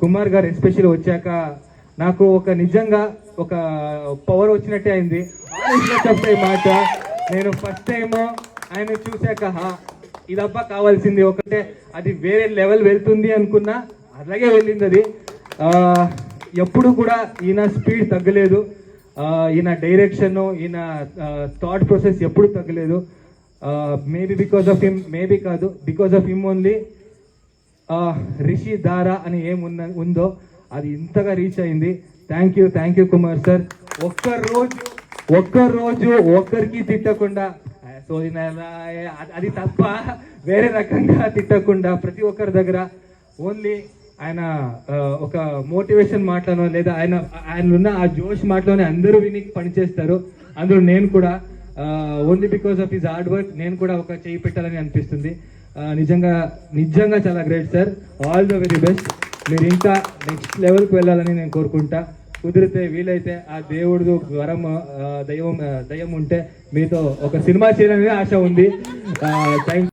కుమార్ గారు ఎస్పెషల్ వచ్చాక నాకు ఒక నిజంగా ఒక పవర్ వచ్చినట్టే అయింది. చెప్పే మాట నేను ఫస్ట్ టైం ఆయన చూశాక ఇదబ్బా కావాల్సింది ఒకటే, అది వేరే లెవెల్ వెళ్తుంది అనుకున్నా, అలాగే వెళ్ళింది అది. ఎప్పుడు కూడా ఈయన స్పీడ్ తగ్గలేదు, ఈయన డైరెక్షన్, ఈయన థాట్ ప్రాసెస్ ఎప్పుడు తగ్గలేదు. Maybe because of him, maybe కాదు because of him only Rishi Dara అని ఉందో అది ఇంతగా రీచ్ అయింది. Thank you Kumar sir. ఒక్కరోజు ఒక్కరికి తిట్టకుండా, సో అది తప్ప వేరే రకంగా తిట్టకుండా ప్రతి ఒక్కరి దగ్గర ఓన్లీ ఆయన ఒక మోటివేషన్ మాటలోనో లేదా ఆయన ఉన్న ఆ జోష్ మాటలోనే అందరూ విని పనిచేస్తారు. అందులో నేను కూడా only because of his hard work నేను కూడా ఒక చేయి పెట్టాలని అనిపిస్తుంది. నిజంగా చాలా great sir. All the very best. మీరు ఇంకా నెక్స్ట్ లెవెల్కి వెళ్ళాలని నేను కోరుకుంటా. కుదిరితే వీలైతే ఆ దేవుడు వరం దయ్యం ఉంటే మీతో ఒక సినిమా చేయాలని ఆశ ఉంది. థ్యాంక్